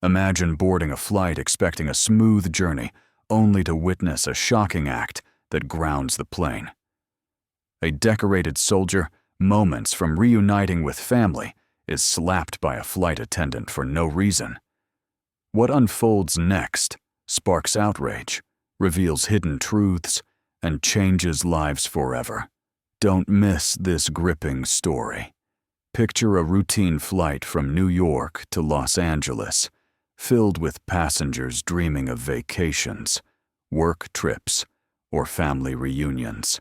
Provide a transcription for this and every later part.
Imagine boarding a flight expecting a smooth journey, only to witness a shocking act that grounds the plane. A decorated soldier, moments from reuniting with family, is slapped by a flight attendant for no reason. What unfolds next sparks outrage, reveals hidden truths, and changes lives forever. Don't miss this gripping story. Picture a routine flight from New York to Los Angeles, filled with passengers dreaming of vacations, work trips, or family reunions.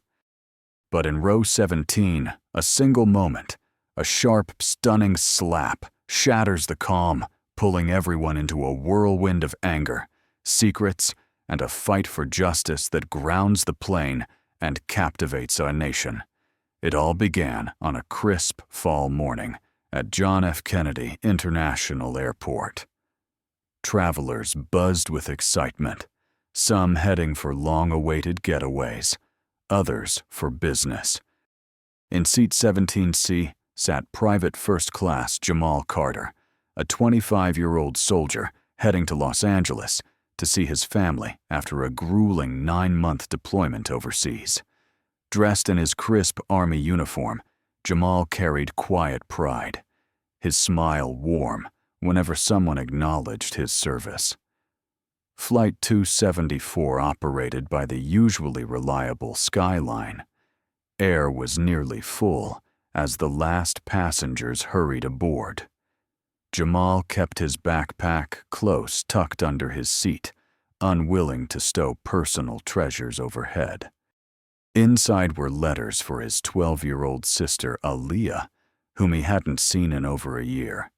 But in row 17, a single moment, a sharp, stunning slap shatters the calm, pulling everyone into a whirlwind of anger, secrets, and a fight for justice that grounds the plane and captivates a nation. It all began on a crisp fall morning at John F. Kennedy International Airport. Travelers buzzed with excitement, some heading for long-awaited getaways, others for business. In seat 17C sat Private First Class Jamal Carter, a 25-year-old soldier heading to Los Angeles to see his family after a grueling 9-month deployment overseas. Dressed in his crisp Army uniform, Jamal carried quiet pride, his smile warm whenever someone acknowledged his service. Flight 274 operated by the usually reliable Skyline. Air was nearly full as the last passengers hurried aboard. Jamal kept his backpack close tucked under his seat, unwilling to stow personal treasures overhead. Inside were letters for his 12-year-old sister Aaliyah, whom he hadn't seen in over a year.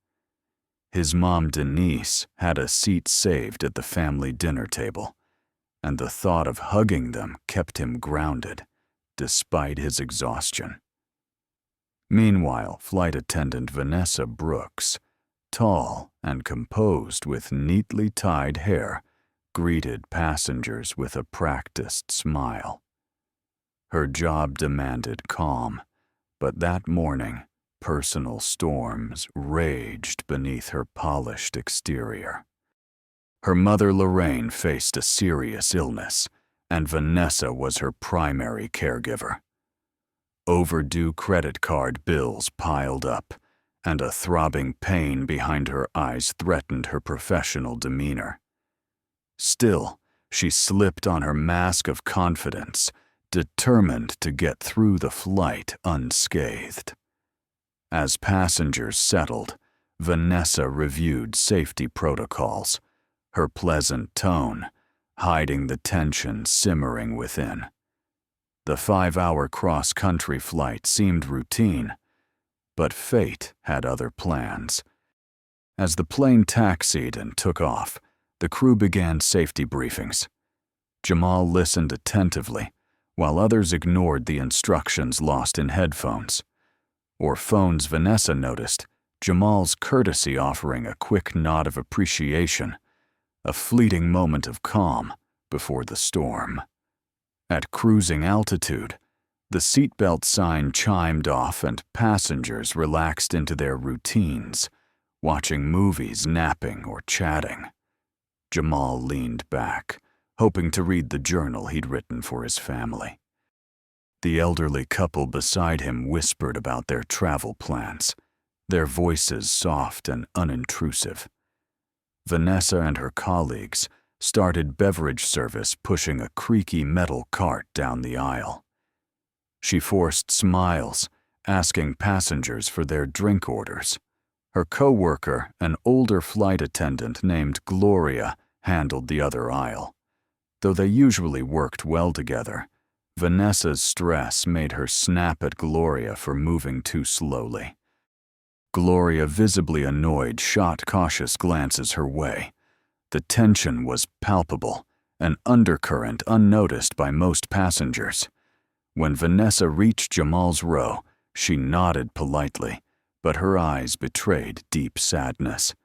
His mom Denise had a seat saved at the family dinner table, and the thought of hugging them kept him grounded, despite his exhaustion. Meanwhile, flight attendant Vanessa Brooks, tall and composed with neatly tied hair, greeted passengers with a practiced smile. Her job demanded calm, but that morning, personal storms raged beneath her polished exterior. Her mother Lorraine faced a serious illness, and Vanessa was her primary caregiver. Overdue credit card bills piled up, and a throbbing pain behind her eyes threatened her professional demeanor. Still, she slipped on her mask of confidence, determined to get through the flight unscathed. As passengers settled, Vanessa reviewed safety protocols, her pleasant tone hiding the tension simmering within. The 5-hour cross-country flight seemed routine, but fate had other plans. As the plane taxied and took off, the crew began safety briefings. Jamal listened attentively, while others ignored the instructions lost in headphones. Or phones Vanessa noticed, Jamal's courtesy offering a quick nod of appreciation, a fleeting moment of calm before the storm. At cruising altitude, the seatbelt sign chimed off and passengers relaxed into their routines, watching movies, napping, or chatting. Jamal leaned back, hoping to read the journal he'd written for his family. The elderly couple beside him whispered about their travel plans, their voices soft and unintrusive. Vanessa and her colleagues started beverage service pushing a creaky metal cart down the aisle. She forced smiles, asking passengers for their drink orders. Her co-worker, an older flight attendant named Gloria, handled the other aisle. Though they usually worked well together, Vanessa's stress made her snap at Gloria for moving too slowly. Gloria, visibly annoyed, shot cautious glances her way. The tension was palpable, an undercurrent unnoticed by most passengers. When Vanessa reached Jamal's row, she nodded politely, but her eyes betrayed deep sadness.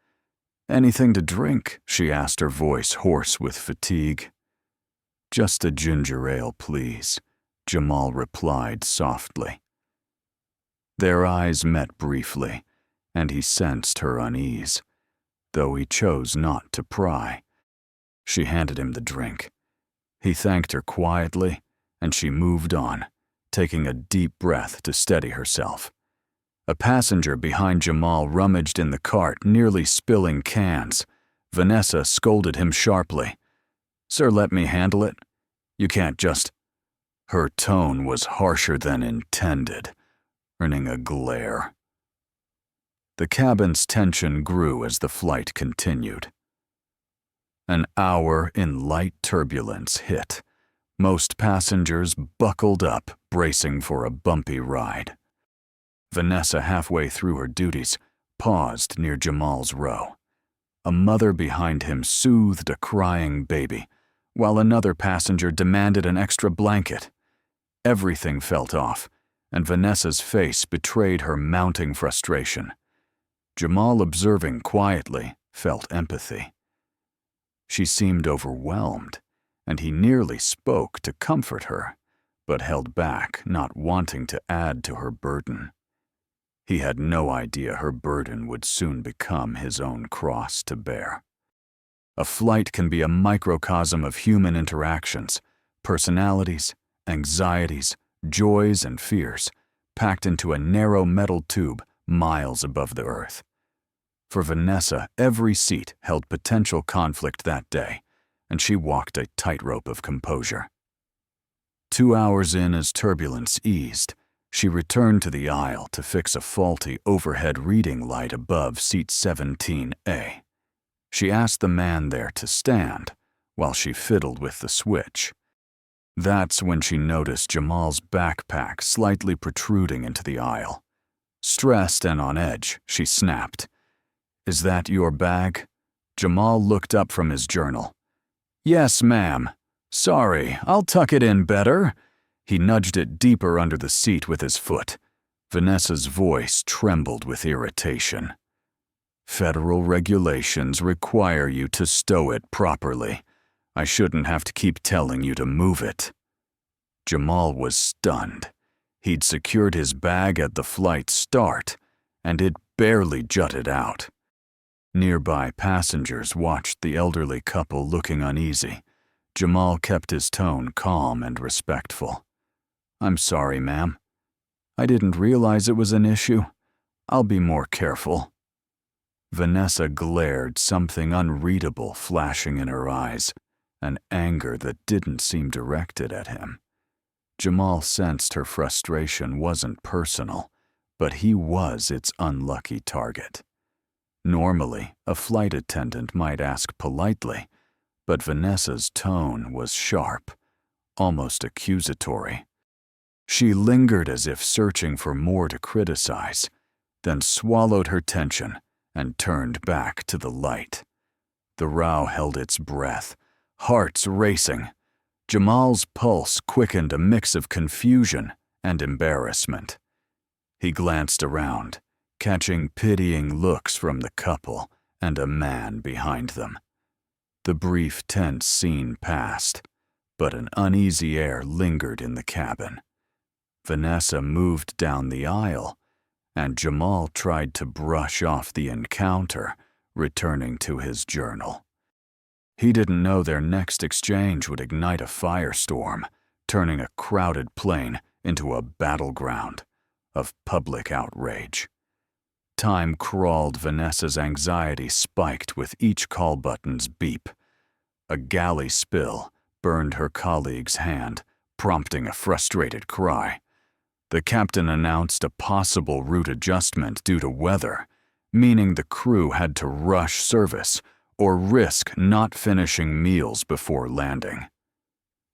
"Anything to drink?" she asked, her voice hoarse with fatigue. "Just a ginger ale, please," Jamal replied softly. Their eyes met briefly, and he sensed her unease. though he chose not to pry. She handed him the drink. He thanked her quietly, and she moved on, taking a deep breath to steady herself. A passenger behind Jamal rummaged in the cart, nearly spilling cans. Vanessa scolded him sharply. "Sir, let me handle it. You can't just—" Her tone was harsher than intended, earning a glare. The cabin's tension grew as the flight continued. An hour in light turbulence hit. Most passengers buckled up, bracing for a bumpy ride. Vanessa, halfway through her duties, paused near Jamal's row. A mother behind him soothed a crying baby, while another passenger demanded an extra blanket. Everything felt off, and Vanessa's face betrayed her mounting frustration. Jamal, observing quietly, felt empathy. She seemed overwhelmed, and he nearly spoke to comfort her, but held back, not wanting to add to her burden. He had no idea her burden would soon become his own cross to bear. A flight can be a microcosm of human interactions, personalities, anxieties, joys, and fears, packed into a narrow metal tube miles above the earth. For Vanessa, every seat held potential conflict that day, and she walked a tightrope of composure. 2 hours in, as turbulence eased, she returned to the aisle to fix a faulty overhead reading light above seat 17A. She asked the man there to stand while she fiddled with the switch. That's when she noticed Jamal's backpack slightly protruding into the aisle. Stressed and on edge, she snapped, "Is that your bag?" Jamal looked up from his journal. "Yes, ma'am. Sorry, I'll tuck it in better." He nudged it deeper under the seat with his foot. Vanessa's voice trembled with irritation. "Federal regulations require you to stow it properly. I shouldn't have to keep telling you to move it." Jamal was stunned. He'd secured his bag at the flight's start, and it barely jutted out. Nearby passengers watched the elderly couple looking uneasy. Jamal kept his tone calm and respectful. "I'm sorry, ma'am. I didn't realize it was an issue. I'll be more careful." Vanessa glared, something unreadable flashing in her eyes, an anger that didn't seem directed at him. Jamal sensed her frustration wasn't personal, but he was its unlucky target. Normally, a flight attendant might ask politely, but Vanessa's tone was sharp, almost accusatory. She lingered as if searching for more to criticize, then swallowed her tension and turned back to the light. The row held its breath, hearts racing. Jamal's pulse quickened, a mix of confusion and embarrassment. He glanced around, catching pitying looks from the couple and a man behind them. The brief, tense scene passed, but an uneasy air lingered in the cabin. Vanessa moved down the aisle, and Jamal tried to brush off the encounter, returning to his journal. He didn't know their next exchange would ignite a firestorm, turning a crowded plane into a battleground of public outrage. Time crawled. Vanessa's anxiety spiked with each call button's beep. A galley spill burned her colleague's hand, prompting a frustrated cry. The captain announced a possible route adjustment due to weather, meaning the crew had to rush service or risk not finishing meals before landing.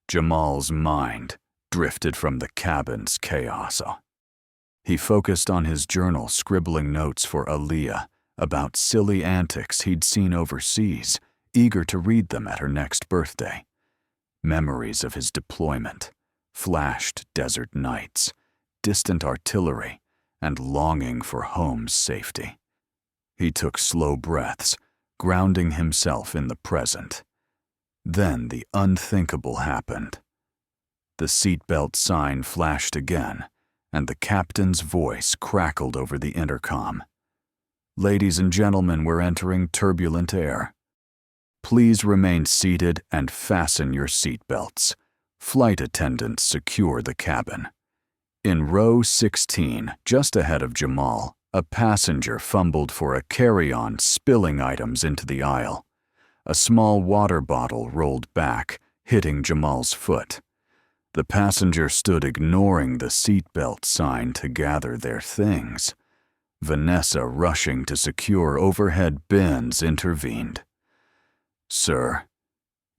Jamal's mind drifted from the cabin's chaos. He focused on his journal, scribbling notes for Aaliyah about silly antics he'd seen overseas, eager to read them at her next birthday. Memories of his deployment, flashed desert nights, distant artillery, and longing for home's safety. He took slow breaths, grounding himself in the present. Then the unthinkable happened. The seatbelt sign flashed again, and the captain's voice crackled over the intercom. Ladies and gentlemen, we're entering turbulent air. Please remain seated and fasten your seatbelts. Flight attendants secure the cabin. In row 16, just ahead of Jamal, a passenger fumbled for a carry-on, spilling items into the aisle. A small water bottle rolled back, hitting Jamal's foot. The passenger stood ignoring the seatbelt sign to gather their things. Vanessa, rushing to secure overhead bins, intervened. "Sir,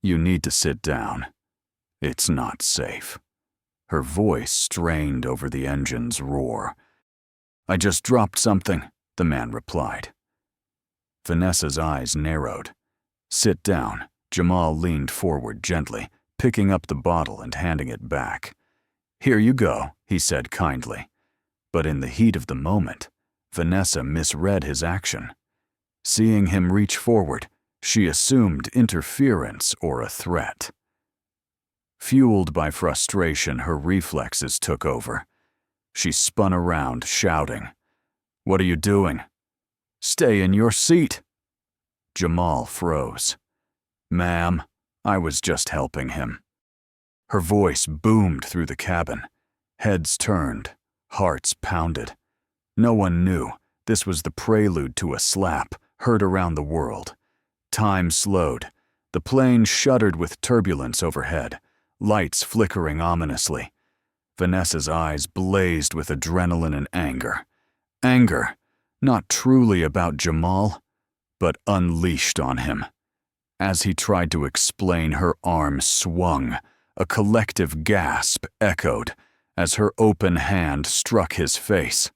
you need to sit down. It's not safe." Her voice strained over the engine's roar. "I just dropped something," the man replied. Vanessa's eyes narrowed. "Sit down." Jamal leaned forward gently, picking up the bottle and handing it back. "Here you go," he said kindly. But in the heat of the moment, Vanessa misread his action. Seeing him reach forward, she assumed interference or a threat. Fueled by frustration, her reflexes took over. She spun around, shouting, "What are you doing?" "Stay in your seat." Jamal froze. "Ma'am, I was just helping him." Her voice boomed through the cabin. Heads turned, hearts pounded. No one knew this was the prelude to a slap heard around the world. Time slowed. The plane shuddered with turbulence overhead, lights flickering ominously. Vanessa's eyes blazed with adrenaline and anger. Anger, not truly about Jamal, but unleashed on him. As he tried to explain, her arm swung. A collective gasp echoed as her open hand struck his face.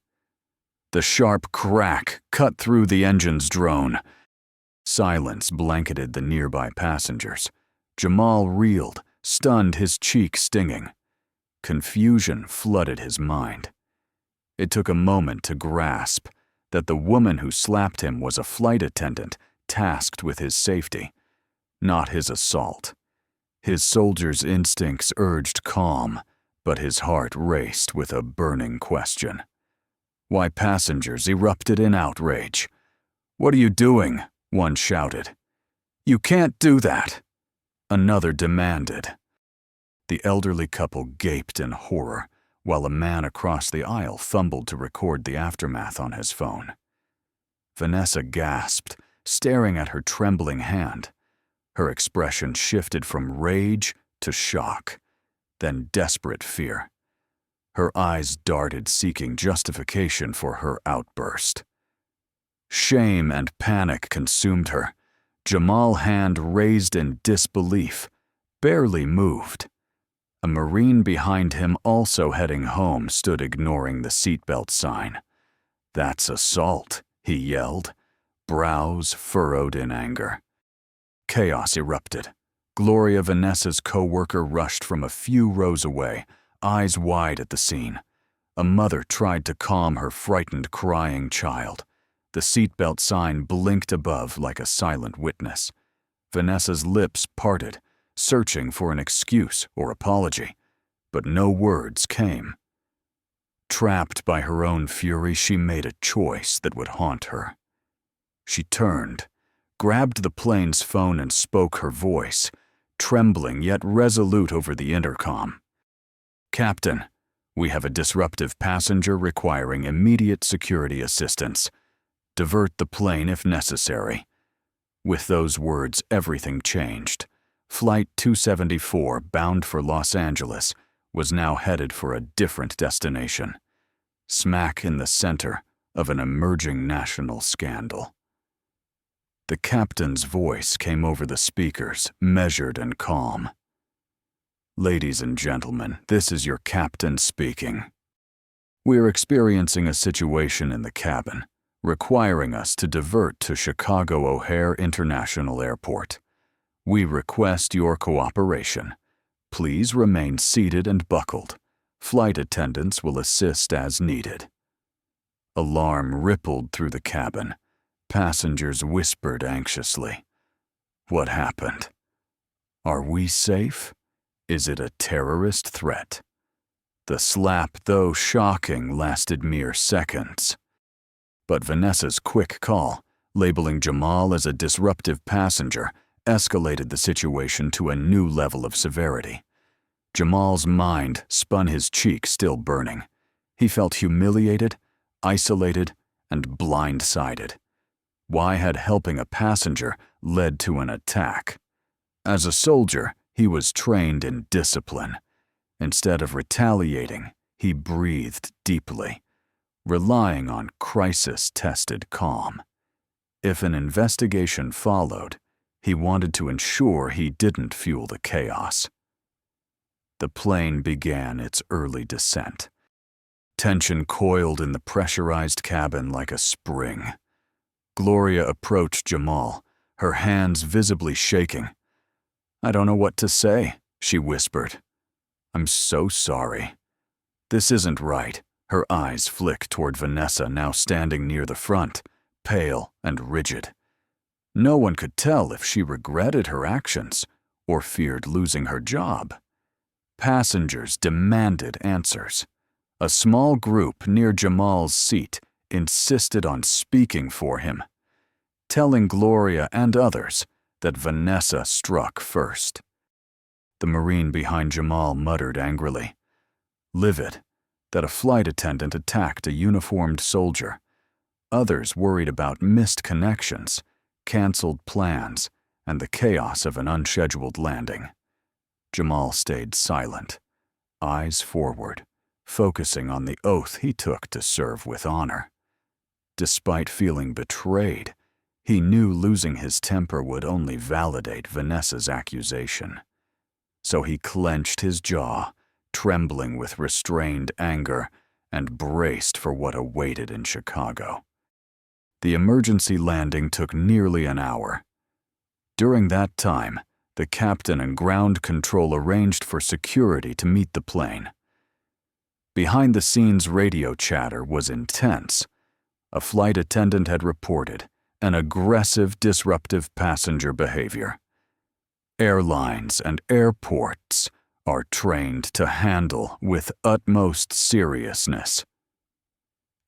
The sharp crack cut through the engine's drone. Silence blanketed the nearby passengers. Jamal reeled, stunned, his cheek stinging. Confusion flooded his mind. It took a moment to grasp that the woman who slapped him was a flight attendant tasked with his safety, not his assault. His soldier's instincts urged calm, but his heart raced with a burning question. Why, passengers erupted in outrage. "What are you doing?" one shouted. "You can't do that," another demanded. The elderly couple gaped in horror, while a man across the aisle fumbled to record the aftermath on his phone. Vanessa gasped, staring at her trembling hand. Her expression shifted from rage to shock, then desperate fear. Her eyes darted, seeking justification for her outburst. Shame and panic consumed her. Jamal's hand raised in disbelief, barely moved. A Marine behind him, also heading home, stood ignoring the seatbelt sign. "That's assault," he yelled, brows furrowed in anger. Chaos erupted. Gloria, Vanessa's co-worker, rushed from a few rows away, eyes wide at the scene. A mother tried to calm her frightened, crying child. The seatbelt sign blinked above like a silent witness. Vanessa's lips parted, searching for an excuse or apology, but no words came. Trapped by her own fury, she made a choice that would haunt her. She turned, grabbed the plane's phone and spoke, her voice trembling yet resolute over the intercom. "Captain, we have a disruptive passenger requiring immediate security assistance. Divert the plane if necessary." With those words, everything changed. Flight 274, bound for Los Angeles, was now headed for a different destination, smack in the center of an emerging national scandal. The captain's voice came over the speakers, measured and calm. "Ladies and gentlemen, this is your captain speaking. We're experiencing a situation in the cabin, requiring us to divert to Chicago O'Hare International Airport. We request your cooperation. Please remain seated and buckled. Flight attendants will assist as needed." Alarm rippled through the cabin. Passengers whispered anxiously. What happened? Are we safe? Is it a terrorist threat? The slap, though shocking, lasted mere seconds. But Vanessa's quick call, labeling Jamal as a disruptive passenger, escalated the situation to a new level of severity. Jamal's mind spun, his cheek still burning. He felt humiliated, isolated, and blindsided. Why had helping a passenger led to an attack? As a soldier, he was trained in discipline. Instead of retaliating, he breathed deeply, relying on crisis-tested calm. If an investigation followed, he wanted to ensure he didn't fuel the chaos. The plane began its early descent. Tension coiled in the pressurized cabin like a spring. Gloria approached Jamal, her hands visibly shaking. "I don't know what to say," she whispered. "I'm so sorry. This isn't right." Her eyes flicked toward Vanessa, now standing near the front, pale and rigid. No one could tell if she regretted her actions or feared losing her job. Passengers demanded answers. A small group near Jamal's seat insisted on speaking for him, telling Gloria and others that Vanessa struck first. The Marine behind Jamal muttered angrily, livid, that a flight attendant attacked a uniformed soldier. Others worried about missed connections, canceled plans, and the chaos of an unscheduled landing. Jamal stayed silent, eyes forward, focusing on the oath he took to serve with honor. Despite feeling betrayed, he knew losing his temper would only validate Vanessa's accusation. So he clenched his jaw, trembling with restrained anger, and braced for what awaited in Chicago. The emergency landing took nearly an hour. During that time, the captain and ground control arranged for security to meet the plane. Behind-the-scenes radio chatter was intense. A flight attendant had reported an aggressive, disruptive passenger behavior. Airlines and airports are trained to handle with utmost seriousness.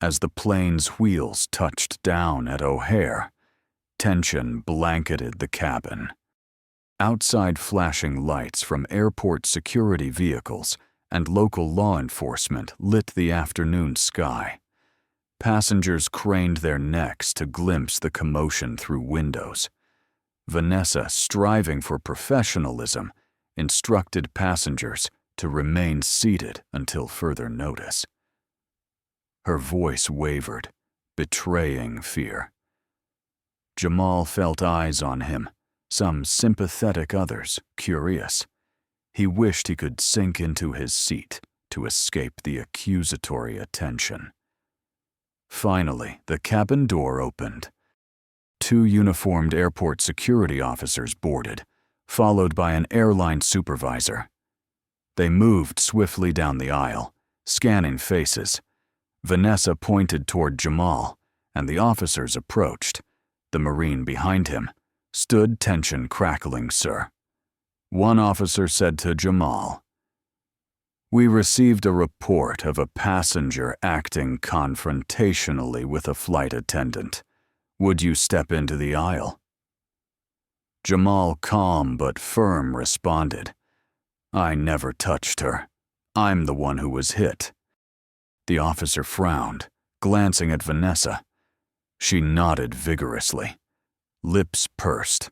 As the plane's wheels touched down at O'Hare, tension blanketed the cabin. Outside flashing lights from airport security vehicles and local law enforcement lit the afternoon sky. Passengers craned their necks to glimpse the commotion through windows. Vanessa, striving for professionalism, instructed passengers to remain seated until further notice. Her voice wavered, betraying fear. Jamal felt eyes on him, some sympathetic, others curious. He wished he could sink into his seat to escape the accusatory attention. Finally, the cabin door opened. 2 uniformed airport security officers boarded, followed by an airline supervisor. They moved swiftly down the aisle, scanning faces. Vanessa pointed toward Jamal, and the officers approached. The Marine behind him stood, tension crackling, "Sir." One officer said to Jamal, "We received a report of a passenger acting confrontationally with a flight attendant. Would you step into the aisle?" Jamal, calm but firm, responded, "I never touched her. I'm the one who was hit." The officer frowned, glancing at Vanessa. She nodded vigorously. Lips pursed.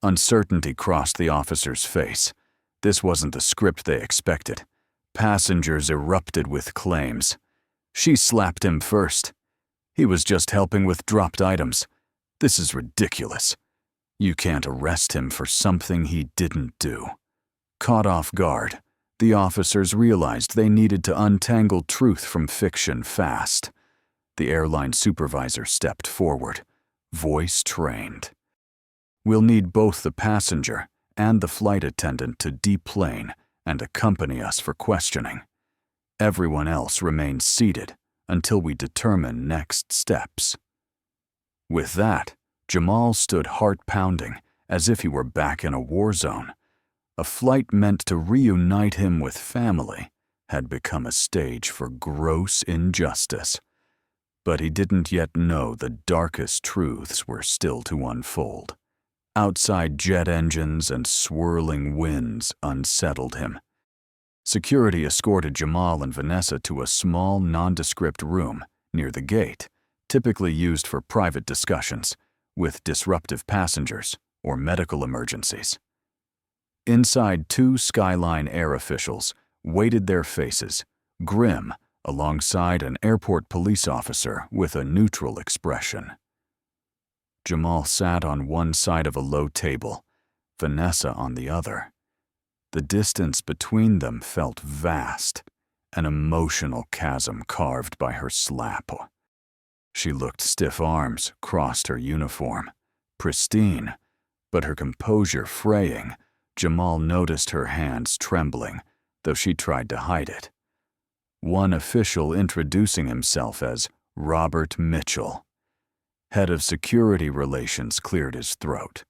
Uncertainty crossed the officer's face. This wasn't the script they expected. Passengers erupted with claims. "She slapped him first. He was just helping with dropped items. This is ridiculous. You can't arrest him for something he didn't do." Caught off guard, the officers realized they needed to untangle truth from fiction fast. The airline supervisor stepped forward, voice trained. "We'll need both the passenger and the flight attendant to deplane and accompany us for questioning. Everyone else remains seated until we determine next steps." With that, Jamal stood heart-pounding, as if he were back in a war zone. A flight meant to reunite him with family had become a stage for gross injustice. But he didn't yet know the darkest truths were still to unfold. Outside jet engines and swirling winds unsettled him. Security escorted Jamal and Vanessa to a small, nondescript room near the gate, typically used for private discussions with disruptive passengers or medical emergencies. Inside, two Skyline Air officials waited their faces, grim, alongside an airport police officer with a neutral expression. Jamal sat on one side of a low table, Vanessa on the other. The distance between them felt vast, an emotional chasm carved by her slap. She looked stiff-arms crossed her uniform, pristine, but her composure fraying. Jamal noticed her hands trembling, though she tried to hide it. One official introducing himself as Robert Mitchell, head of security relations, cleared his throat.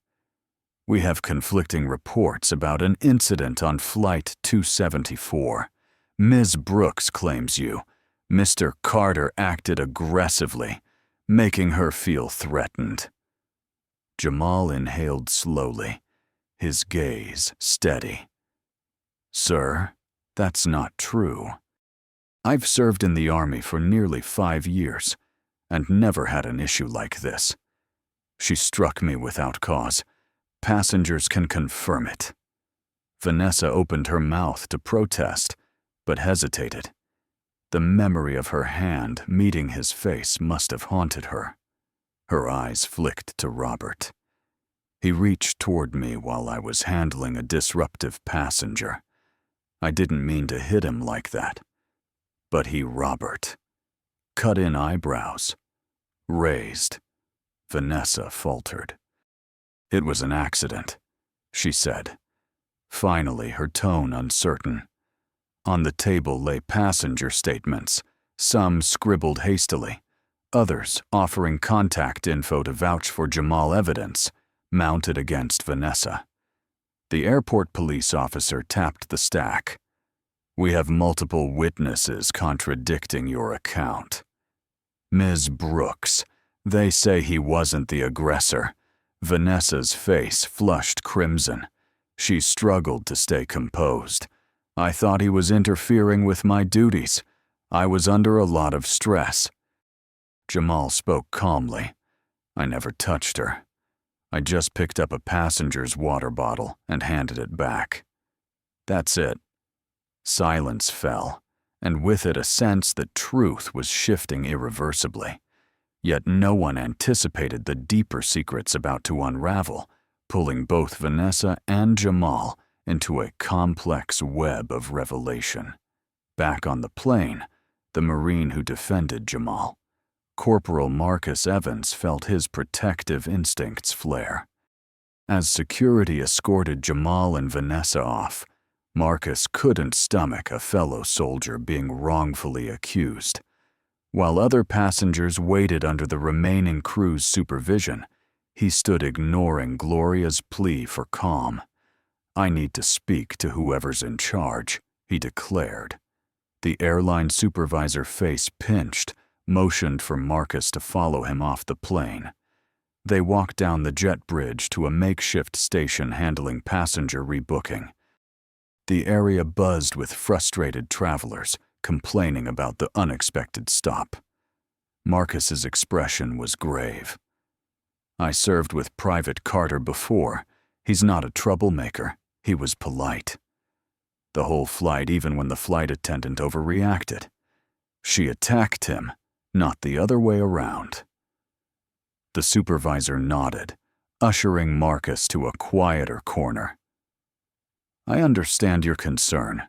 "We have conflicting reports about an incident on Flight 274. Ms. Brooks claims you, Mr. Carter, acted aggressively, making her feel threatened." Jamal inhaled slowly, his gaze steady. "Sir, that's not true. I've served in the Army for nearly 5 years and never had an issue like this. She struck me without cause. Passengers can confirm it." Vanessa opened her mouth to protest, but hesitated. The memory of her hand meeting his face must have haunted her. Her eyes flicked to Robert. "He reached toward me while I was handling a disruptive passenger. I didn't mean to hit him like that. But he, Robert." Cut-in eyebrows. Raised. Vanessa faltered. "It was an accident," she said, finally, her tone uncertain. On the table lay passenger statements, some scribbled hastily, others offering contact info to vouch for Jamal, evidence mounted against Vanessa. The airport police officer tapped the stack. "We have multiple witnesses contradicting your account. Ms. Brooks, they say he wasn't the aggressor." Vanessa's face flushed crimson. She struggled to stay composed. "I thought he was interfering with my duties. I was under a lot of stress." Jamal spoke calmly. "I never touched her. I just picked up a passenger's water bottle and handed it back. That's it." Silence fell, and with it a sense that truth was shifting irreversibly. Yet no one anticipated the deeper secrets about to unravel, pulling both Vanessa and Jamal into a complex web of revelation. Back on the plane, the Marine who defended Jamal, Corporal Marcus Evans, felt his protective instincts flare. As security escorted Jamal and Vanessa off, Marcus couldn't stomach a fellow soldier being wrongfully accused. While other passengers waited under the remaining crew's supervision, he stood ignoring Gloria's plea for calm. "I need to speak to whoever's in charge," he declared. The airline supervisor, face pinched, motioned for Marcus to follow him off the plane. They walked down the jet bridge to a makeshift station handling passenger rebooking. The area buzzed with frustrated travelers, complaining about the unexpected stop. Marcus's expression was grave. "I served with Private Carter before. He's not a troublemaker. He was polite. The whole flight, even when the flight attendant overreacted. She attacked him, not the other way around." The supervisor nodded, ushering Marcus to a quieter corner. "I understand your concern.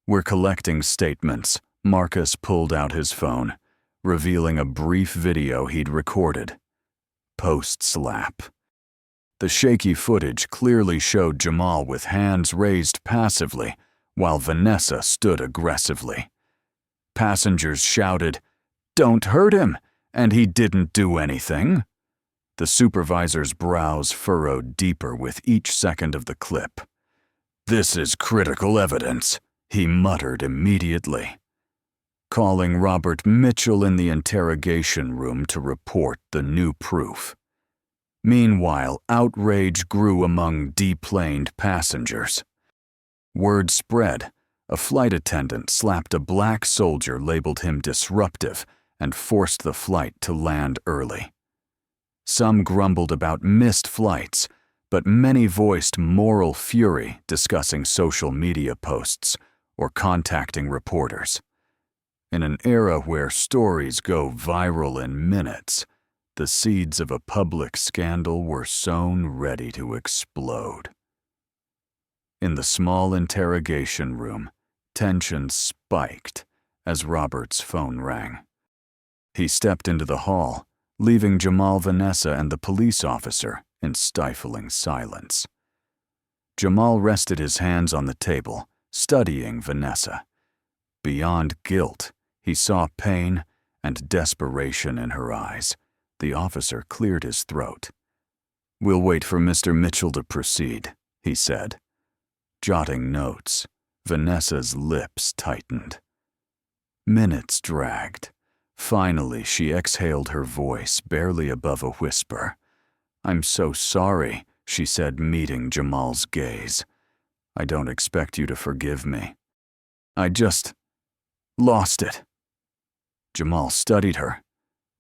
We're collecting statements." Marcus pulled out his phone, revealing a brief video he'd recorded. Post-slap. The shaky footage clearly showed Jamal with hands raised passively, while Vanessa stood aggressively. Passengers shouted, "Don't hurt him!" and he didn't do anything. The supervisor's brows furrowed deeper with each second of the clip. "This is critical evidence," he muttered immediately. calling Robert Mitchell in the interrogation room to report the new proof. Meanwhile, outrage grew among deplaned passengers. Word spread. A flight attendant slapped a black soldier, labeled him disruptive, and forced the flight to land early. Some grumbled about missed flights, but many voiced moral fury discussing social media posts or contacting reporters. In an era where stories go viral in minutes, the seeds of a public scandal were sown ready to explode. In the small interrogation room, tension spiked as Robert's phone rang. He stepped into the hall, leaving Jamal, Vanessa, and the police officer in stifling silence. Jamal rested his hands on the table, studying Vanessa. Beyond guilt, he saw pain and desperation in her eyes. The officer cleared his throat. "We'll wait for Mr. Mitchell to proceed," he said. Jotting notes, Vanessa's lips tightened. Minutes dragged. Finally, she exhaled, her voice barely above a whisper. "I'm so sorry," she said, meeting Jamal's gaze. "I don't expect you to forgive me. I just lost it." Jamal studied her.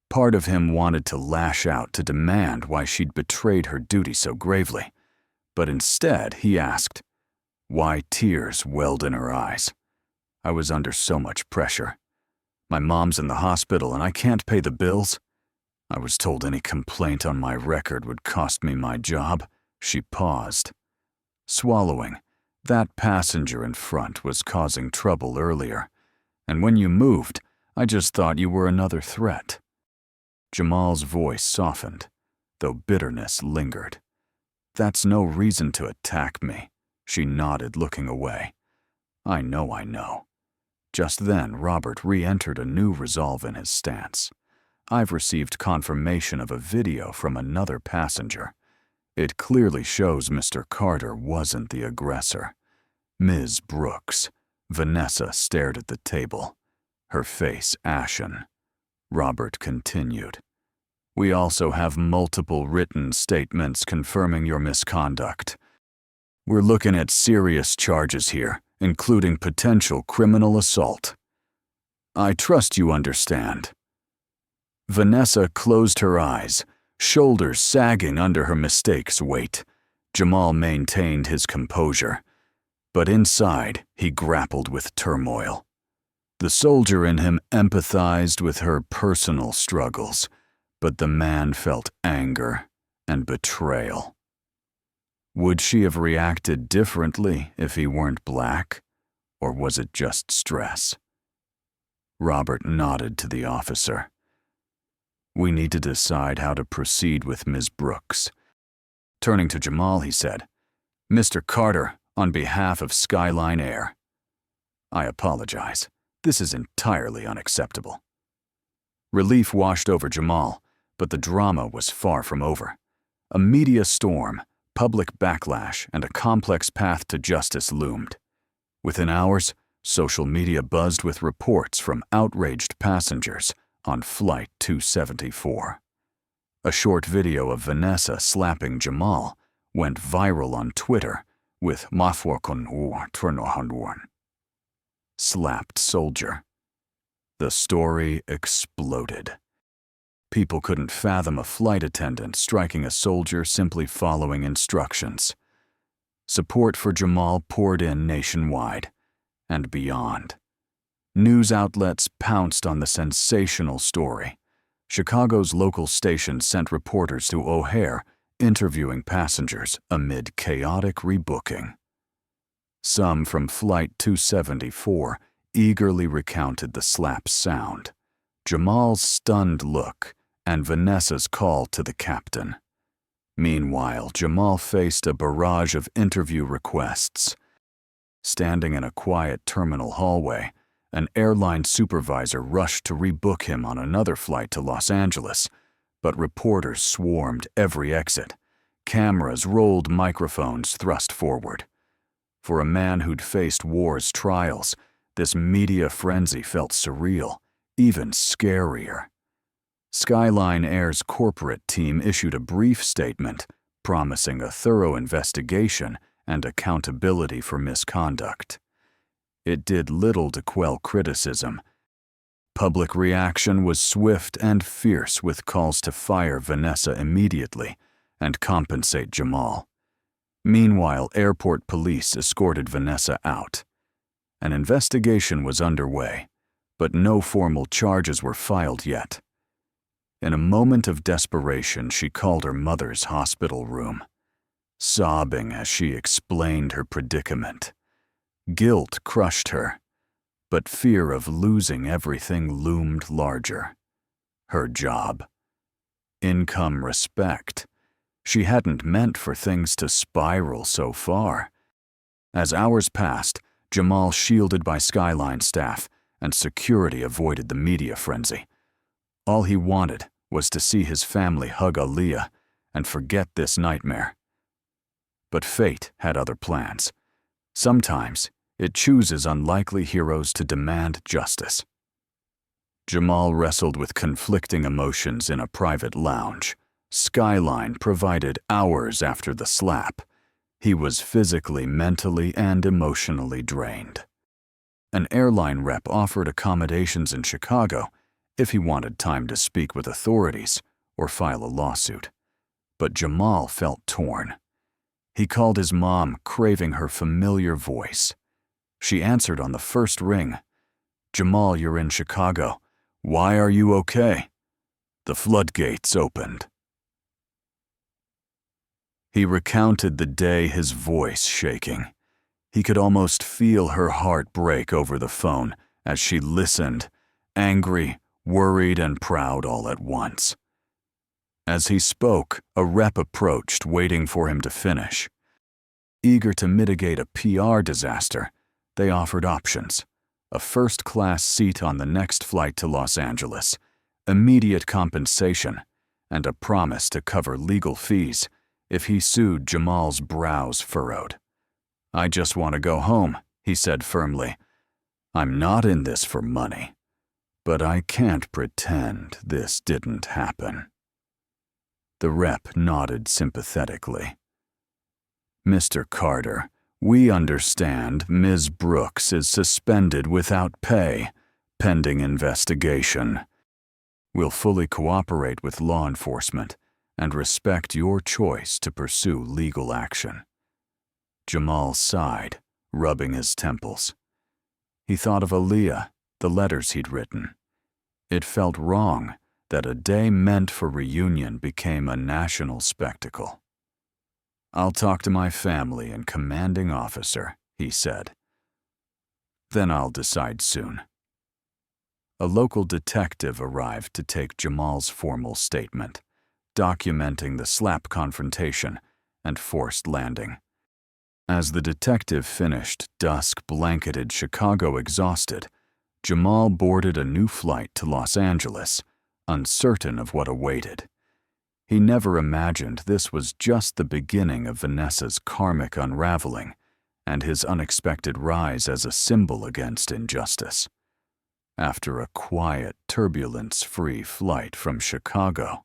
Part of him wanted to lash out, to demand why she'd betrayed her duty so gravely. But instead, he asked, why tears welled in her eyes. "I was under so much pressure. My mom's in the hospital and I can't pay the bills. I was told any complaint on my record would cost me my job." She paused. Swallowing, that passenger in front was causing trouble earlier. "And when you moved, I just thought you were another threat." Jamal's voice softened, though bitterness lingered. "That's no reason to attack me," she nodded, looking away. I know. Just then, Robert re-entered, a new resolve in his stance. "I've received confirmation of a video from another passenger. It clearly shows Mr. Carter wasn't the aggressor." "Ms. Brooks." Vanessa stared at the table, her face ashen. Robert continued. "We also have multiple written statements confirming your misconduct. We're looking at serious charges here, including potential criminal assault. I trust you understand." Vanessa closed her eyes, shoulders sagging under her mistake's weight. Jamal maintained his composure, but inside he grappled with turmoil. The soldier in him empathized with her personal struggles, but the man felt anger and betrayal. Would she have reacted differently if he weren't black, or was it just stress? Robert nodded to the officer. "We need to decide how to proceed with Ms. Brooks." Turning to Jamal, he said, "Mr. Carter, on behalf of Skyline Air, I apologize. This is entirely unacceptable." Relief washed over Jamal, but the drama was far from over. A media storm, public backlash, and a complex path to justice loomed. Within hours, social media buzzed with reports from outraged passengers on Flight 274. A short video of Vanessa slapping Jamal went viral on Twitter with slapped soldier. The story exploded. People couldn't fathom a flight attendant striking a soldier simply following instructions. Support for Jamal poured in nationwide and beyond. News outlets pounced on the sensational story. Chicago's local station sent reporters to O'Hare, interviewing passengers amid chaotic rebooking. Some from Flight 274 eagerly recounted the slap's sound, Jamal's stunned look, and Vanessa's call to the captain. Meanwhile, Jamal faced a barrage of interview requests. Standing in a quiet terminal hallway, an airline supervisor rushed to rebook him on another flight to Los Angeles, but reporters swarmed every exit. Cameras rolled, microphones thrust forward. For a man who'd faced war's trials, This media frenzy felt surreal, even scarier. Skyline Air's corporate team issued a brief statement promising a thorough investigation and accountability for misconduct. It did little to quell criticism. Public reaction was swift and fierce, with calls to fire Vanessa immediately and compensate Jamal. Meanwhile, airport police escorted Vanessa out. An investigation was underway, but no formal charges were filed yet. In a moment of desperation, she called her mother's hospital room, sobbing as she explained her predicament. Guilt crushed her, but fear of losing everything loomed larger. Her job, income, respect. She hadn't meant for things to spiral so far. As hours passed, Jamal, shielded by Skyline staff, and security avoided the media frenzy. All he wanted was to see his family hug Aaliyah and forget this nightmare. But fate had other plans. Sometimes it chooses unlikely heroes to demand justice. Jamal wrestled with conflicting emotions in a private lounge. Skyline provided hours after the slap. He was physically, mentally, and emotionally drained. An airline rep offered accommodations in Chicago if he wanted time to speak with authorities or file a lawsuit. But Jamal felt torn. He called his mom, craving her familiar voice. She answered on the first ring. "Jamal, you're in Chicago. Why are you okay?" The floodgates opened. He recounted the day, his voice shaking. He could almost feel her heart break over the phone as she listened, angry, worried, and proud all at once. As he spoke, a rep approached, waiting for him to finish. Eager to mitigate a PR disaster, they offered options: a first-class seat on the next flight to Los Angeles, immediate compensation, and a promise to cover legal fees if he sued. Jamal's brows furrowed. "I just want to go home," he said firmly. "I'm not in this for money, but I can't pretend this didn't happen." The rep nodded sympathetically. "Mr. Carter, we understand Ms. Brooks is suspended without pay, pending investigation. We'll fully cooperate with law enforcement and respect your choice to pursue legal action." Jamal sighed, rubbing his temples. He thought of Aaliyah, the letters he'd written. It felt wrong that a day meant for reunion became a national spectacle. "I'll talk to my family and commanding officer," he said. "Then I'll decide soon." A local detective arrived to take Jamal's formal statement, documenting the slap confrontation and forced landing. As the detective finished, dusk blanketed Chicago exhausted. Jamal boarded a new flight to Los Angeles, uncertain of what awaited. He never imagined this was just the beginning of Vanessa's karmic unraveling and his unexpected rise as a symbol against injustice. After a quiet, turbulence-free flight from Chicago,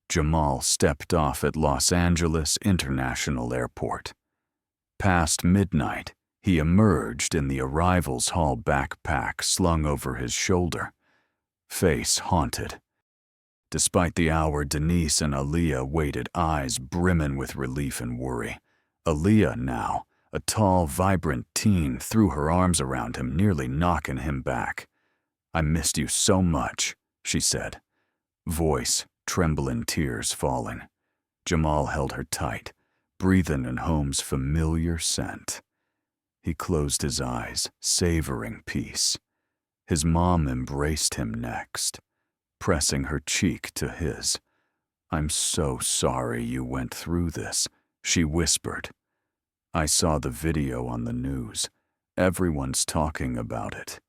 Jamal stepped off at Los Angeles International Airport. Past midnight, he emerged in the arrivals hall, backpack slung over his shoulder, face haunted. Despite the hour, Denise and Aaliyah waited, eyes brimming with relief and worry. Aaliyah now, a tall, vibrant teen, threw her arms around him, nearly knocking him back. "I missed you so much," she said, voice trembling, tears falling. Jamal held her tight, breathing in home's familiar scent. He closed his eyes, savoring peace. His mom embraced him next, pressing her cheek to his. "I'm so sorry you went through this," she whispered. "I saw the video on the news. Everyone's talking about it."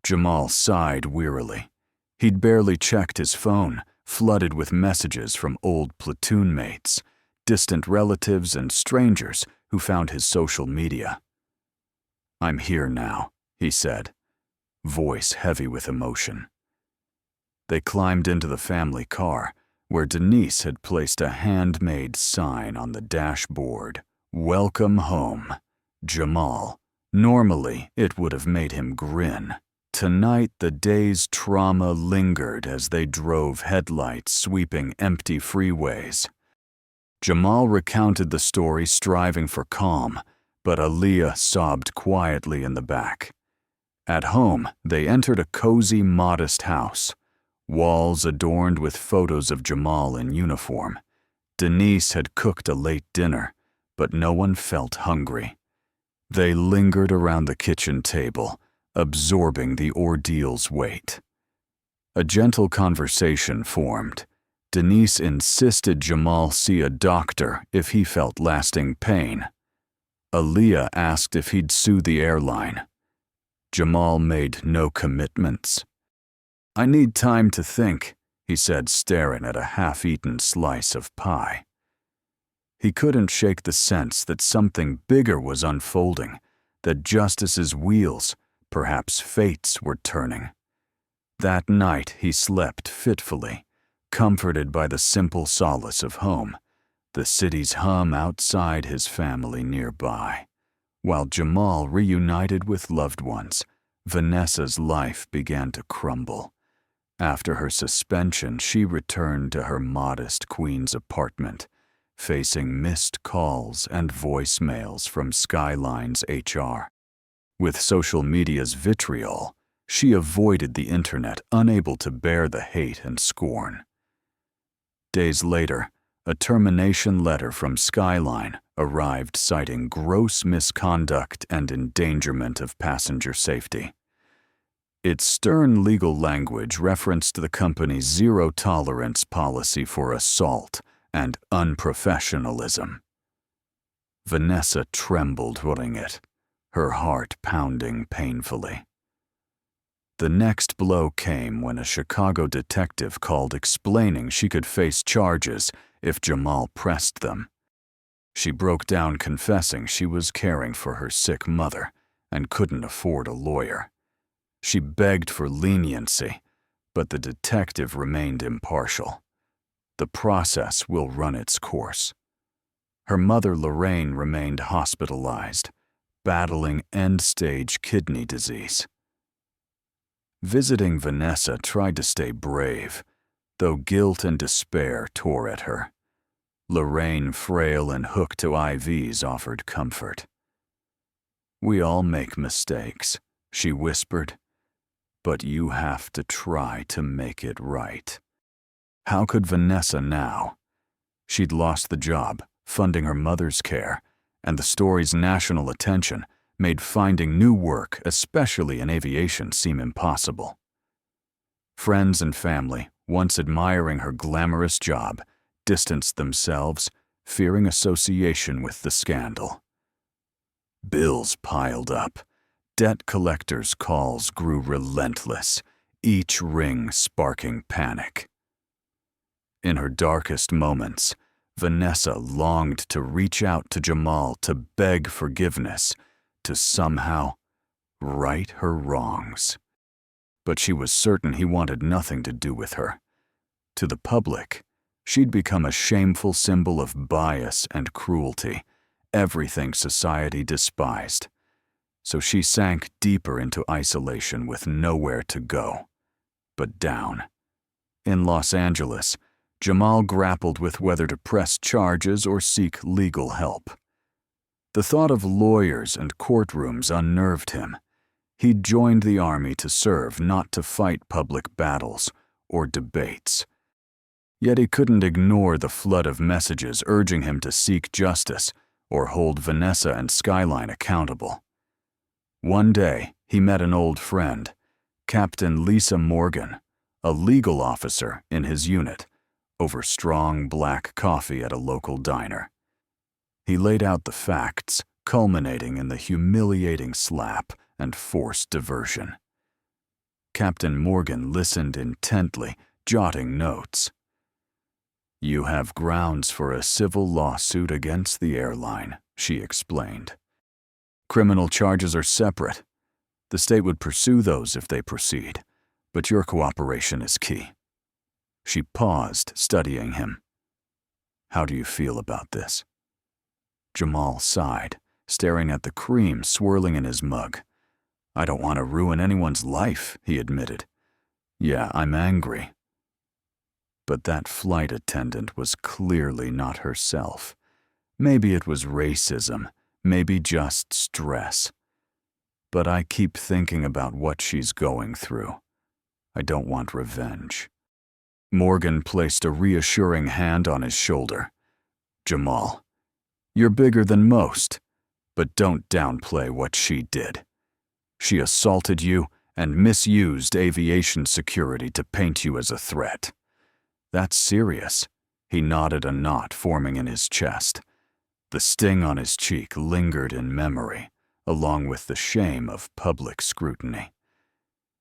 Jamal sighed wearily. He'd barely checked his phone, flooded with messages from old platoon mates, distant relatives, and strangers who found his social media. "I'm here now," he said, voice heavy with emotion. They climbed into the family car, where Denise had placed a handmade sign on the dashboard. Welcome home, Jamal. Normally, it would have made him grin. Tonight, the day's trauma lingered as they drove, headlights sweeping empty freeways. Jamal recounted the story, striving for calm, but Aaliyah sobbed quietly in the back. At home, they entered a cozy, modest house. Walls adorned with photos of Jamal in uniform. Denise had cooked a late dinner, but no one felt hungry. They lingered around the kitchen table, absorbing the ordeal's weight. A gentle conversation formed. Denise insisted Jamal see a doctor if he felt lasting pain. Aaliyah asked if he'd sue the airline. Jamal made no commitments. I need time to think, he said, staring at a half-eaten slice of pie. He couldn't shake the sense that something bigger was unfolding, that justice's wheels, perhaps fates, were turning. That night he slept fitfully, comforted by the simple solace of home, the city's hum outside, his family nearby. While Jamal reunited with loved ones, Vanessa's life began to crumble. After her suspension, she returned to her modest Queens apartment, facing missed calls and voicemails from Skyline's HR. With social media's vitriol, she avoided the internet, unable to bear the hate and scorn. Days later, a termination letter from Skyline arrived citing gross misconduct and endangerment of passenger safety. Its stern legal language referenced the company's zero-tolerance policy for assault and unprofessionalism. Vanessa trembled reading it, her heart pounding painfully. The next blow came when a Chicago detective called explaining she could face charges if Jamal pressed them. She broke down, confessing she was caring for her sick mother and couldn't afford a lawyer. She begged for leniency, but the detective remained impartial. The process will run its course. Her mother, Lorraine, remained hospitalized, battling end-stage kidney disease. Visiting Vanessa tried to stay brave, though guilt and despair tore at her. Lorraine, frail and hooked to IVs, offered comfort. "We all make mistakes," she whispered, "but you have to try to make it right." How could Vanessa now? She'd lost the job, funding her mother's care, and the story's national attention made finding new work, especially in aviation, seem impossible. Friends and family, once admiring her glamorous job, distanced themselves, fearing association with the scandal. Bills piled up. Debt collectors' calls grew relentless, each ring sparking panic. In her darkest moments, Vanessa longed to reach out to Jamal to beg forgiveness, to somehow right her wrongs. But she was certain he wanted nothing to do with her. To the public, she'd become a shameful symbol of bias and cruelty, everything society despised. So she sank deeper into isolation with nowhere to go but down. In Los Angeles, Jamal grappled with whether to press charges or seek legal help. The thought of lawyers and courtrooms unnerved him. He'd joined the army to serve, not to fight public battles or debates. Yet he couldn't ignore the flood of messages urging him to seek justice or hold Vanessa and Skyline accountable. One day, he met an old friend, Captain Lisa Morgan, a legal officer in his unit, over strong black coffee at a local diner. He laid out the facts, culminating in the humiliating slap and forced diversion. Captain Morgan listened intently, jotting notes. "You have grounds for a civil lawsuit against the airline," she explained. "Criminal charges are separate. The state would pursue those if they proceed, but your cooperation is key." She paused, studying him. "How do you feel about this?" Jamal sighed, staring at the cream swirling in his mug. "I don't want to ruin anyone's life," he admitted. "Yeah, I'm angry." But that flight attendant was clearly not herself. Maybe it was racism, maybe just stress. But I keep thinking about what she's going through. I don't want revenge. Morgan placed a reassuring hand on his shoulder. "Jamal, you're bigger than most, but don't downplay what she did. She assaulted you and misused aviation security to paint you as a threat. That's serious." He nodded, a knot forming in his chest. The sting on his cheek lingered in memory, along with the shame of public scrutiny.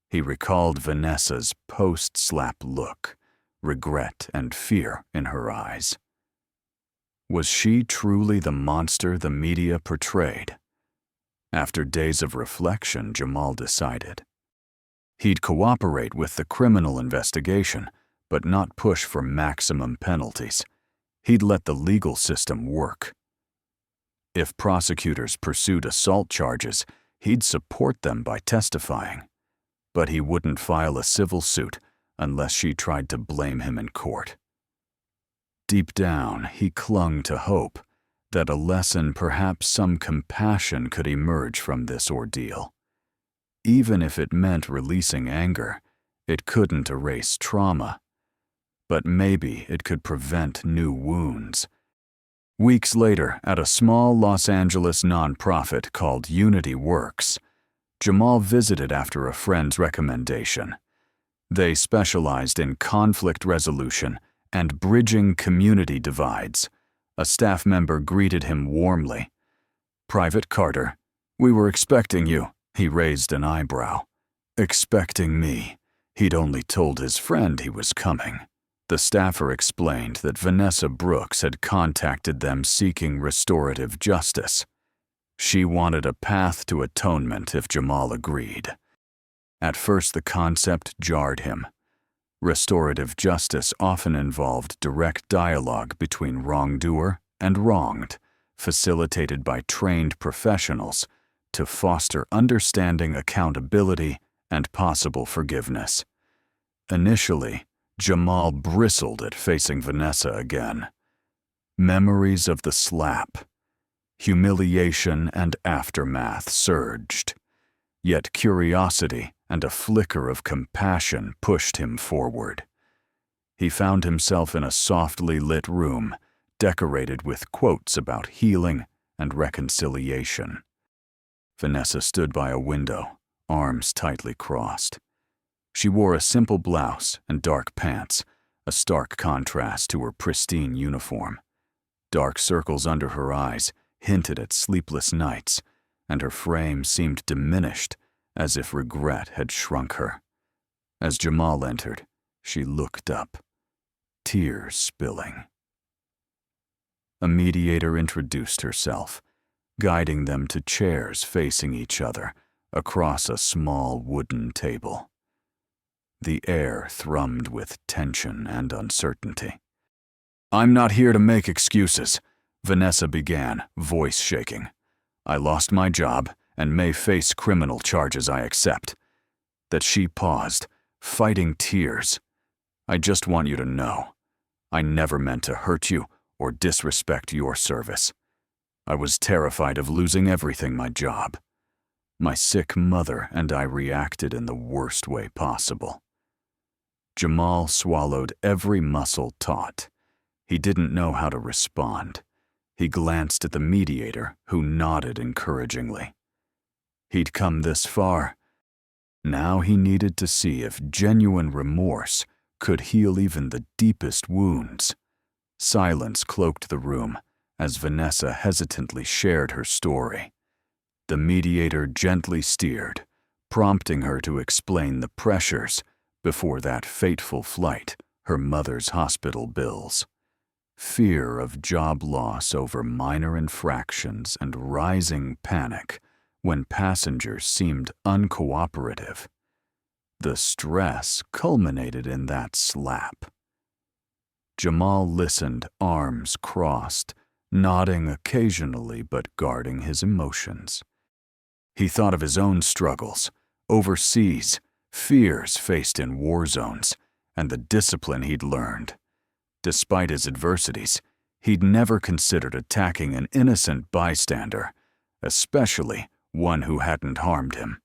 He recalled Vanessa's post-slap look, regret and fear in her eyes. Was she truly the monster the media portrayed? After days of reflection, Jamal decided. He'd cooperate with the criminal investigation, but not push for maximum penalties. He'd let the legal system work. If prosecutors pursued assault charges, he'd support them by testifying. But he wouldn't file a civil suit unless she tried to blame him in court. Deep down, he clung to hope that a lesson, perhaps some compassion, could emerge from this ordeal. Even if it meant releasing anger, it couldn't erase trauma. But maybe it could prevent new wounds. Weeks later, at a small Los Angeles nonprofit called Unity Works, Jamal visited after a friend's recommendation. They specialized in conflict resolution and bridging community divides. A staff member greeted him warmly. "Private Carter, we were expecting you." He raised an eyebrow. "Expecting me?" He'd only told his friend he was coming. The staffer explained that Vanessa Brooks had contacted them seeking restorative justice. She wanted a path to atonement if Jamal agreed. At first, the concept jarred him. Restorative justice often involved direct dialogue between wrongdoer and wronged, facilitated by trained professionals to foster understanding, accountability, and possible forgiveness. Initially, Jamal bristled at facing Vanessa again. Memories of the slap, humiliation, and aftermath surged. Yet curiosity and a flicker of compassion pushed him forward. He found himself in a softly lit room, decorated with quotes about healing and reconciliation. Vanessa stood by a window, arms tightly crossed. She wore a simple blouse and dark pants, a stark contrast to her pristine uniform. Dark circles under her eyes hinted at sleepless nights, and her frame seemed diminished, as if regret had shrunk her. As Jamal entered, she looked up, tears spilling. A mediator introduced herself, guiding them to chairs facing each other across a small wooden table. The air thrummed with tension and uncertainty. "I'm not here to make excuses," Vanessa began, voice shaking. "I lost my job and may face criminal charges. I accept." That she paused, fighting tears. "I just want you to know, I never meant to hurt you or disrespect your service. I was terrified of losing everything: my job. My sick mother and I reacted in the worst way possible." Jamal swallowed every muscle taut. He didn't know how to respond. He glanced at the mediator, who nodded encouragingly. He'd come this far. Now he needed to see if genuine remorse could heal even the deepest wounds. Silence cloaked the room as Vanessa hesitantly shared her story. The mediator gently steered, prompting her to explain the pressures before that fateful flight, her mother's hospital bills. Fear of job loss over minor infractions and rising panic when passengers seemed uncooperative. The stress culminated in that slap. Jamal listened, arms crossed, nodding occasionally but guarding his emotions. He thought of his own struggles, overseas, fears faced in war zones, and the discipline he'd learned. Despite his adversities, he'd never considered attacking an innocent bystander, especially one who hadn't harmed him.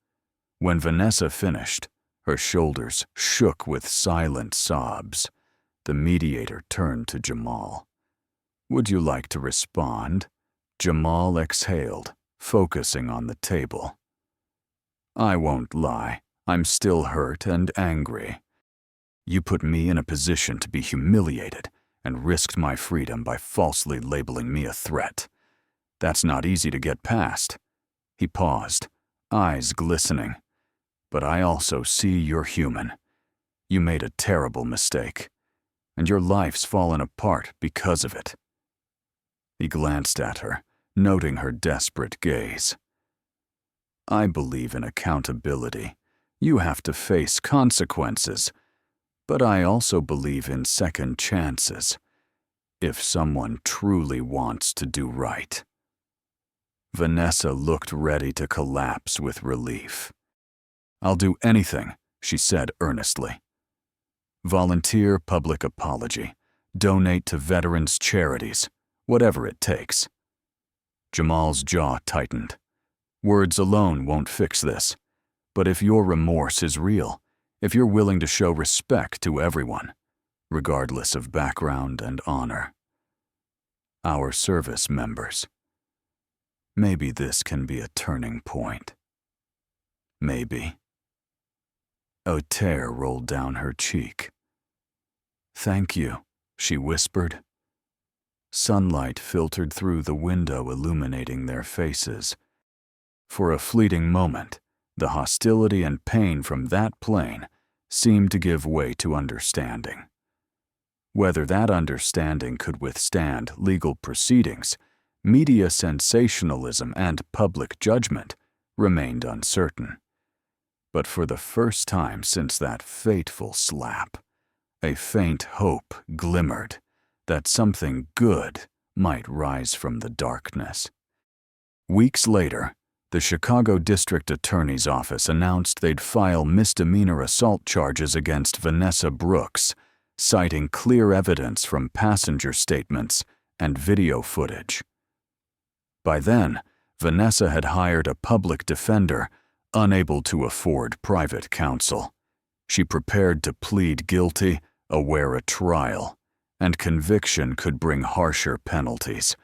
When Vanessa finished, her shoulders shook with silent sobs. The mediator turned to Jamal. "Would you like to respond?" Jamal exhaled, focusing on the table. "I won't lie, I'm still hurt and angry. You put me in a position to be humiliated and risked my freedom by falsely labeling me a threat. That's not easy to get past." He paused, eyes glistening. "But I also see you're human. You made a terrible mistake, and your life's fallen apart because of it." He glanced at her, noting her desperate gaze. "I believe in accountability. You have to face consequences. But I also believe in second chances, if someone truly wants to do right." Vanessa looked ready to collapse with relief. "I'll do anything," she said earnestly. "Volunteer public apology, donate to veterans' charities, whatever it takes." Jamal's jaw tightened. Words alone won't fix this, but if your remorse is real, if you're willing to show respect to everyone, regardless of background and honor. Our service members. Maybe this can be a turning point. Maybe. A tear rolled down her cheek. "Thank you," she whispered. Sunlight filtered through the window, illuminating their faces. For a fleeting moment, the hostility and pain from that plane seemed to give way to understanding. Whether that understanding could withstand legal proceedings, media sensationalism, and public judgment remained uncertain. But for the first time since that fateful slap, a faint hope glimmered that something good might rise from the darkness. Weeks later, the Chicago District Attorney's Office announced they'd file misdemeanor assault charges against Vanessa Brooks, citing clear evidence from passenger statements and video footage. By then, Vanessa had hired a public defender, unable to afford private counsel. She prepared to plead guilty, aware a trial, and conviction could bring harsher penalties.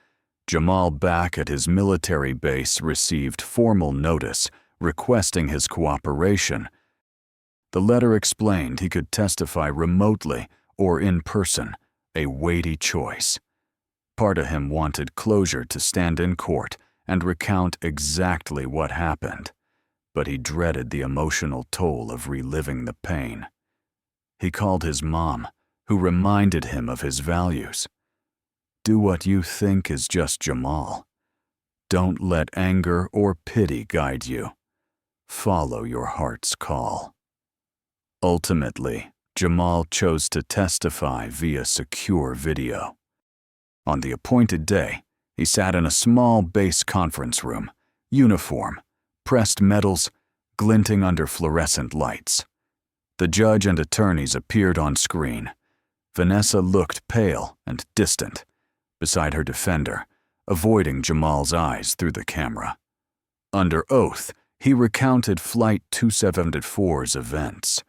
Jamal, back at his military base, received formal notice requesting his cooperation. The letter explained he could testify remotely or in person, a weighty choice. Part of him wanted closure to stand in court and recount exactly what happened, but he dreaded the emotional toll of reliving the pain. He called his mom, who reminded him of his values. Do what you think is just Jamal. Don't let anger or pity guide you. Follow your heart's call. Ultimately, Jamal chose to testify via secure video. On the appointed day, he sat in a small base conference room, uniform, pressed metals, glinting under fluorescent lights. The judge and attorneys appeared on screen. Vanessa looked pale and distant, beside her defender, avoiding Jamal's eyes through the camera. Under oath, he recounted Flight 274's events,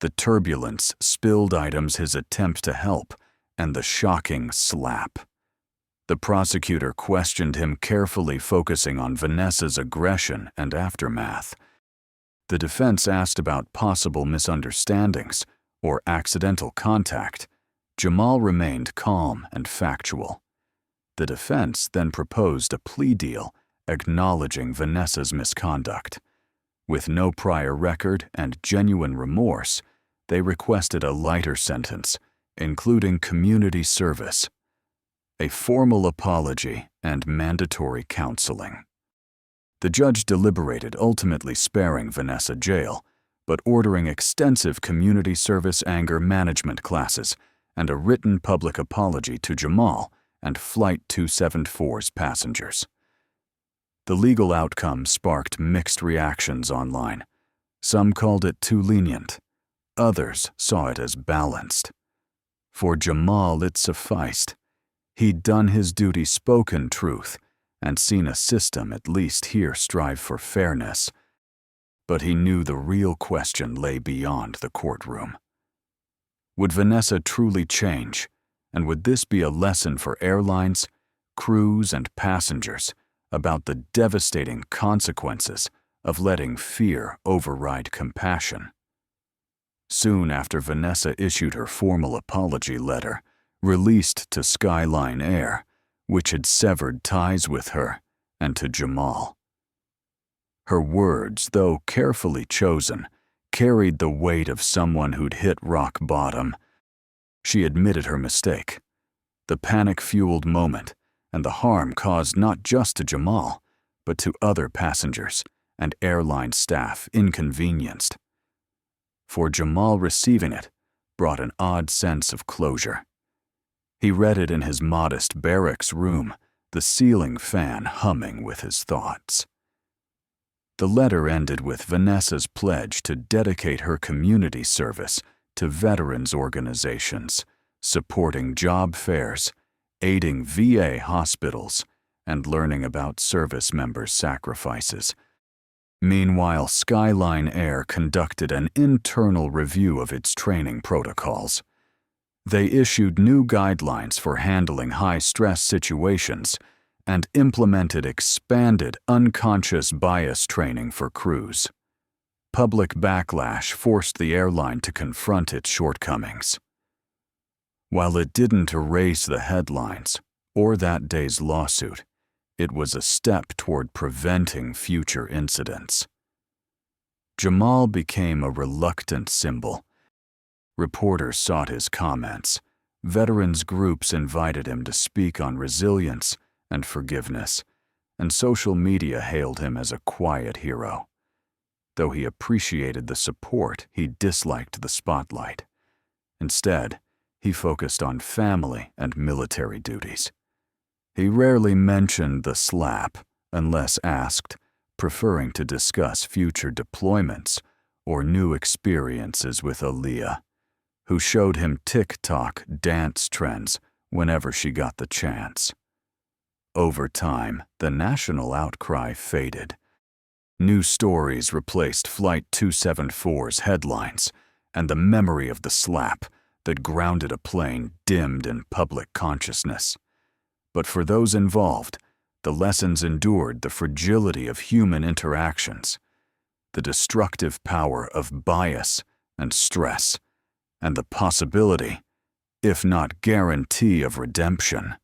the turbulence, spilled items, his attempt to help, and the shocking slap. The prosecutor questioned him carefully, focusing on Vanessa's aggression and aftermath. The defense asked about possible misunderstandings or accidental contact. Jamal remained calm and factual. The defense then proposed a plea deal, acknowledging Vanessa's misconduct. With no prior record and genuine remorse, they requested a lighter sentence, including community service, a formal apology, and mandatory counseling. The judge deliberated, ultimately sparing Vanessa jail, but ordering extensive community service anger management classes and a written public apology to Jamal and Flight 274's passengers. The legal outcome sparked mixed reactions online. Some called it too lenient. Others saw it as balanced. For Jamal, it sufficed. He'd done his duty, spoken truth, and seen a system at least here strive for fairness. But he knew the real question lay beyond the courtroom. Would Vanessa truly change, and would this be a lesson for airlines, crews, and passengers about the devastating consequences of letting fear override compassion? Soon after Vanessa issued her formal apology letter, released to Skyline Air, which had severed ties with her and to Jamal. Her words, though carefully chosen, carried the weight of someone who'd hit rock bottom. She admitted her mistake, the panic-fueled moment, and the harm caused not just to Jamal, but to other passengers and airline staff inconvenienced. For Jamal, receiving it brought an odd sense of closure. He read it in his modest barracks room, the ceiling fan humming with his thoughts. The letter ended with Vanessa's pledge to dedicate her community service to veterans organizations, supporting job fairs, aiding VA hospitals, and learning about service members' sacrifices. Meanwhile, Skyline Air conducted an internal review of its training protocols. They issued new guidelines for handling high-stress situations and implemented expanded unconscious bias training for crews. Public backlash forced the airline to confront its shortcomings. While it didn't erase the headlines or that day's lawsuit, it was a step toward preventing future incidents. Jamal became a reluctant symbol. Reporters sought his comments. Veterans groups invited him to speak on resilience and forgiveness, and social media hailed him as a quiet hero. Though he appreciated the support, he disliked the spotlight. Instead, he focused on family and military duties. He rarely mentioned the slap unless asked, preferring to discuss future deployments or new experiences with Aaliyah, who showed him TikTok dance trends whenever she got the chance. Over time, the national outcry faded. New stories replaced Flight 274's headlines, and the memory of the slap that grounded a plane dimmed in public consciousness. But for those involved, the lessons endured the fragility of human interactions, the destructive power of bias and stress, and the possibility, if not guarantee, of redemption.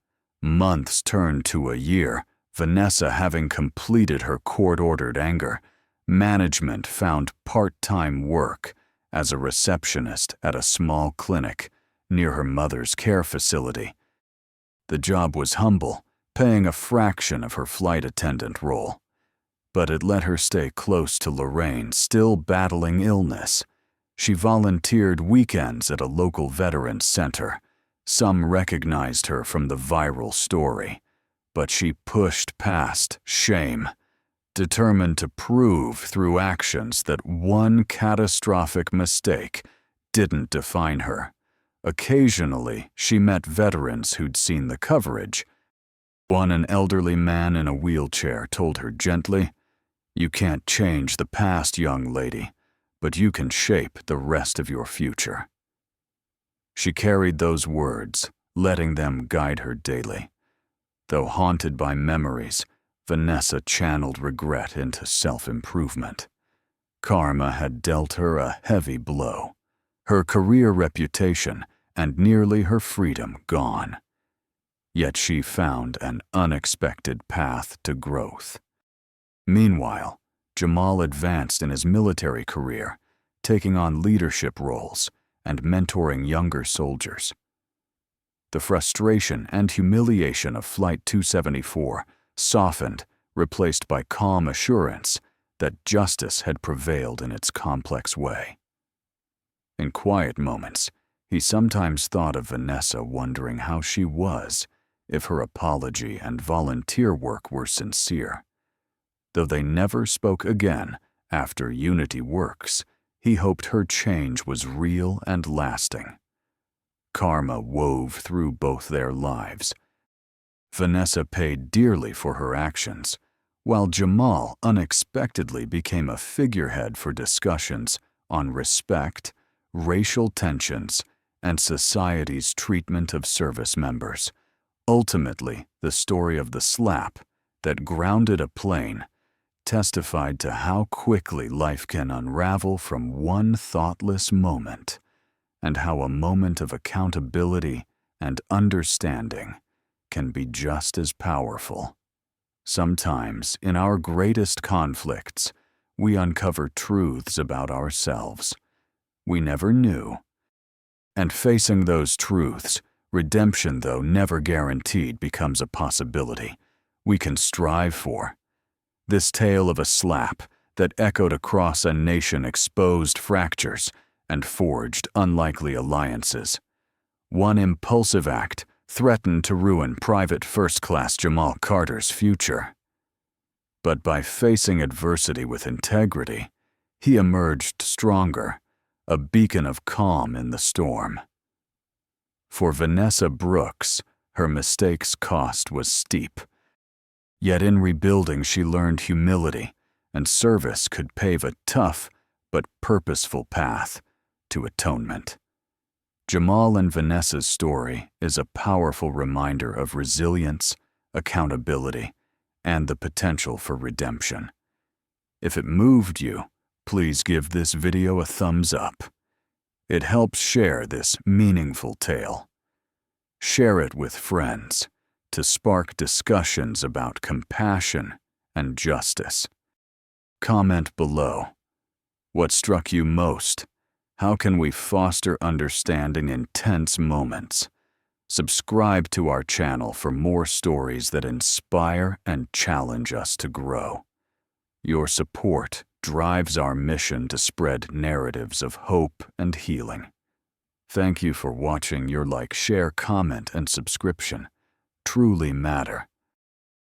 Months turned to a year. Vanessa having completed her court-ordered anger, management found part-time work as a receptionist at a small clinic near her mother's care facility. The job was humble, paying a fraction of her flight attendant role, but it let her stay close to Lorraine, still battling illness. She volunteered weekends at a local veterans center. Some recognized her from the viral story, but she pushed past shame, determined to prove through actions that one catastrophic mistake didn't define her. Occasionally, she met veterans who'd seen the coverage. An elderly man in a wheelchair told her gently, "You can't change the past, young lady, but you can shape the rest of your future." She carried those words, letting them guide her daily. Though haunted by memories, Vanessa channeled regret into self-improvement. Karma had dealt her a heavy blow, her career reputation and nearly her freedom gone. Yet she found an unexpected path to growth. Meanwhile, Jamal advanced in his military career, taking on leadership roles and mentoring younger soldiers. The frustration and humiliation of Flight 274 softened replaced by calm assurance that justice had prevailed in its complex way. In quiet moments, he sometimes thought of Vanessa, wondering how she was, if her apology and volunteer work were sincere. Though they never spoke again after Unity Works, he hoped her change was real and lasting. Karma wove through both their lives. Vanessa paid dearly for her actions, while Jamal unexpectedly became a figurehead for discussions on respect, racial tensions, and society's treatment of service members. Ultimately, the story of the slap that grounded a plane testified to how quickly life can unravel from one thoughtless moment, and how a moment of accountability and understanding can be just as powerful. Sometimes, in our greatest conflicts, we uncover truths about ourselves we never knew. And facing those truths, redemption, though never guaranteed, becomes a possibility we can strive for. This tale of a slap that echoed across a nation exposed fractures and forged unlikely alliances. One impulsive act threatened to ruin Private First Class Jamal Carter's future. But by facing adversity with integrity, he emerged stronger, a beacon of calm in the storm. For Vanessa Brooks, her mistake's cost was steep. Yet in rebuilding, she learned humility, and service could pave a tough but purposeful path to atonement. Jamal and Vanessa's story is a powerful reminder of resilience, accountability, and the potential for redemption. If it moved you, please give this video a thumbs up. It helps share this meaningful tale. Share it with friends to spark discussions about compassion and justice. Comment below. What struck you most? How can we foster understanding in tense moments? Subscribe to our channel for more stories that inspire and challenge us to grow. Your support drives our mission to spread narratives of hope and healing. Thank you for watching. Your like, share, comment, and subscription truly matter.